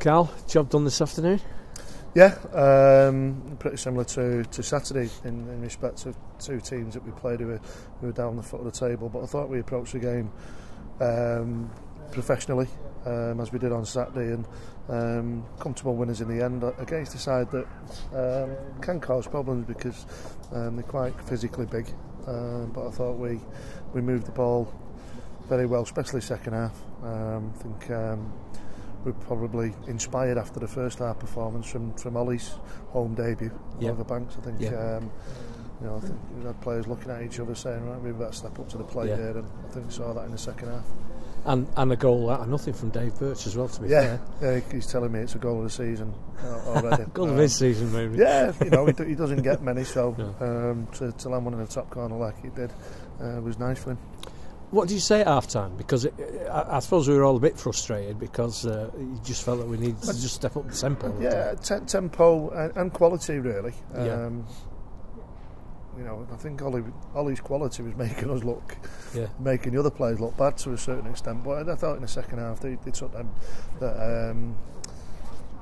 Karl, job done this afternoon? Yeah, pretty similar to Saturday in respect of two teams that we played who were down the foot of the table, but I thought we approached the game professionally, as we did on Saturday, and comfortable winners in the end against a side that can cause problems because they're quite physically big, but I thought we moved the ball very well, especially second half. I think we're probably inspired after the first half performance from Ollie's home debut over Banks. I think I think we had players looking at each other saying, right, we better step up to the plate here, and I think we saw that in the second half. And a goal out of nothing from Dave Birch as well, to be fair. Yeah, he's telling me it's a goal of the season already. Goal of his season, maybe. Yeah, he doesn't get many, so to land one in the top corner like he did was nice for him. What did you say at half-time? Because I suppose we were all a bit frustrated because you just felt that we needed to just step up the tempo. Yeah, tempo and quality, really. I think Ollie's quality was making us look, making the other players look bad to a certain extent. But I thought in the second half they took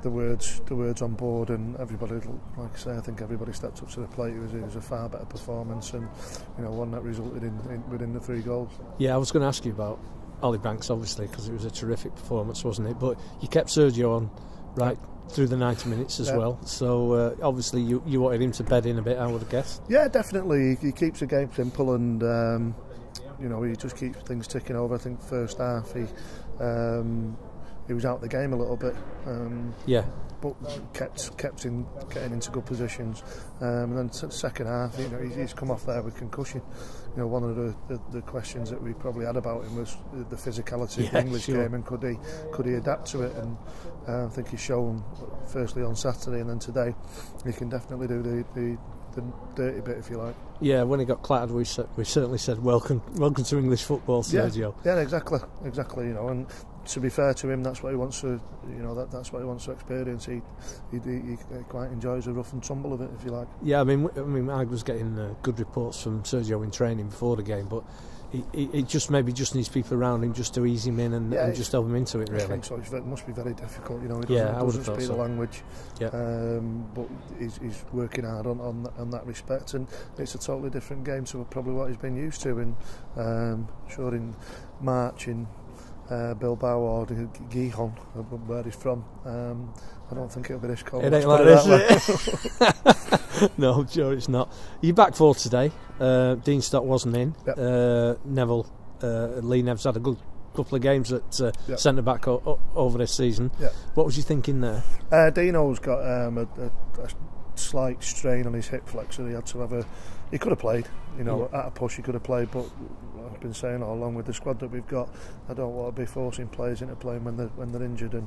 the words on board, and everybody, like I say, I think everybody stepped up to the plate. It was a far better performance, and one that resulted in within the 3 goals. Yeah, I was going to ask you about Ollie Banks, obviously, because it was a terrific performance, wasn't it? But you kept Sergio on right through the 90 minutes as well, so obviously you wanted him to bed in a bit, I would have guessed. Yeah, definitely. He keeps the game simple, and he just keeps things ticking over. I think first half he was out of the game a little bit, but kept him getting into good positions, and then second half, he's come off there with concussion. One of the questions that we probably had about him was the physicality of the English game, and could he adapt to it, and I think he's shown, firstly on Saturday and then today, he can definitely do the dirty bit, if you like. Yeah, when he got clattered, we certainly said welcome to English football, Sergio. Yeah, exactly. And to be fair to him, that's what he wants to. That's what he wants to experience. He quite enjoys the rough and tumble of it, if you like. Yeah, I mean, I was getting good reports from Sergio in training before the game, but he just needs people around him just to ease him in and just help him into it. Really, I think so. It must be very difficult. He doesn't speak the language. But he's working hard on that respect, and it's a totally different game to probably what he's been used to. And sure, in March in Bilbao or Gijón, where he's from, I don't think it'll be this cold. It ain't like this, is it? No, I'm sure it's not. You're back for today. Dean Stock wasn't in. Neville, Lee Nev's had a good couple of games at centre back over this season. What was you thinking there? Dino's got a slight strain on his hip flexor. He had to have he could have played, at a push he could have played, but I've been saying all along, with the squad that we've got, I don't want to be forcing players into playing when they're injured, and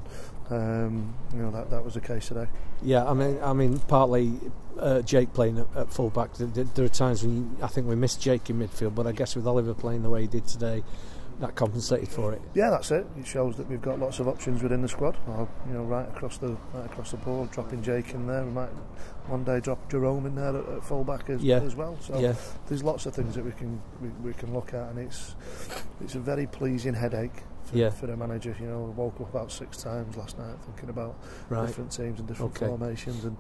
that was the case today. Yeah, I mean partly Jake playing at full back, there are times when I think we missed Jake in midfield, but I guess with Oliver playing the way he did today, that compensated for it. Yeah, that's it. It shows that we've got lots of options within the squad. Right across the board, dropping Jake in there. We might one day drop Jerome in there at full back as well. So there's lots of things that we can look at, and it's a very pleasing headache for the manager. I woke up about 6 times last night thinking about different teams and different formations, and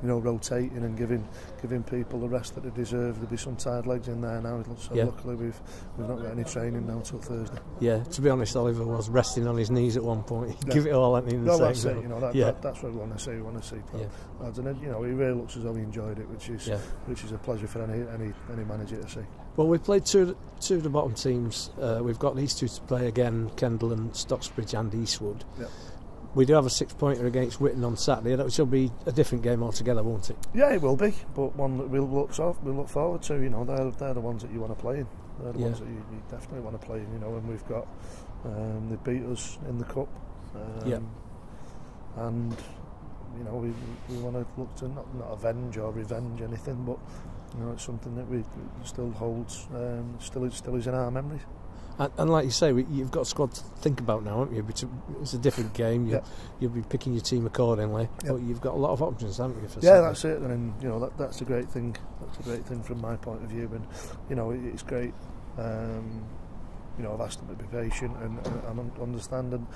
rotating and giving people the rest that they deserve. There'll be some tired legs in there now, so luckily we've not got any training now till Thursday. Yeah, to be honest, Oliver was resting on his knees at one point. He'd give it all at the end of the that's it. That's what we want to see. We want to see lads, and he really looks as though he enjoyed it, which is a pleasure for any manager to see. Well, we've played two of the bottom teams. We've got these two to play again, Kendal and Stocksbridge and Eastwood. We do have a 6-pointer against Witton on Saturday, which will be a different game altogether, won't it? Yeah, it will be, but one that we'll look forward to. They're the ones that you want to play in. They're the ones that you definitely want to play in. And we've got they beat us in the cup, and we want to look to not avenge or revenge anything, but it's something that we still holds, still is in our memories. And like you say, you've got a squad to think about now, haven't you? It's a different game. You'll be picking your team accordingly, but you've got a lot of options, haven't you? That's it. And that's a great thing. That's a great thing from my point of view. And it's great I've asked them to be patient and understand, and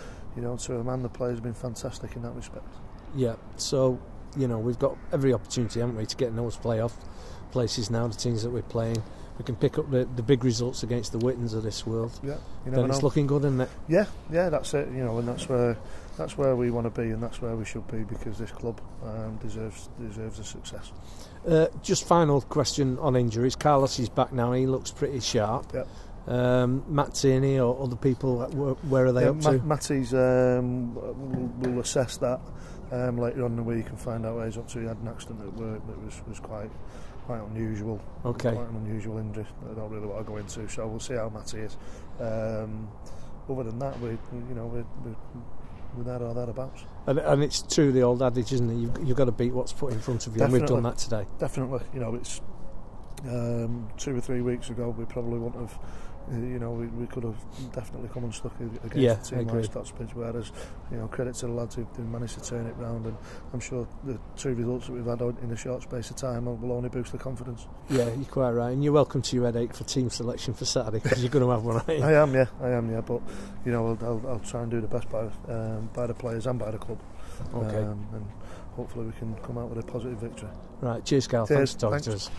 to a man, the players have been fantastic in that respect. Yeah, so we've got every opportunity, haven't we, to get in those playoff places now, the teams that we're playing. We can pick up the big results against the Whittons of this world. Yeah, then it's looking good, isn't it? Yeah, that's it. And that's where we want to be, and that's where we should be, because this club deserves a success. Just final question on injuries. Carlos is back now. He looks pretty sharp. Yeah. Matt Tierney or other people, where are they up to? Matty's will assess that later on in the week and find out where he's up to. He had an accident at work that was quite unusual. Okay. Quite an unusual injury that I don't really want to go into, so we'll see how Matty is. Other than that, we're there or thereabouts. And it's true, the old adage, isn't it? You've got to beat what's put in front of you. Definitely. And we've done that today. Definitely. It's 2 or 3 weeks ago we probably wouldn't have. We could have definitely come unstuck against a team like Stocksbridge, whereas credit to the lads who've managed to turn it round, and I'm sure the 2 results that we've had in a short space of time will only boost the confidence. Yeah, you're quite right, and you're welcome to your headache for team selection for Saturday, because you're going to have one, aren't you? I am, but I'll try and do the best by the players and by the club. Okay. And hopefully we can come out with a positive victory. Right, cheers, Karl. Thanks for talking to us.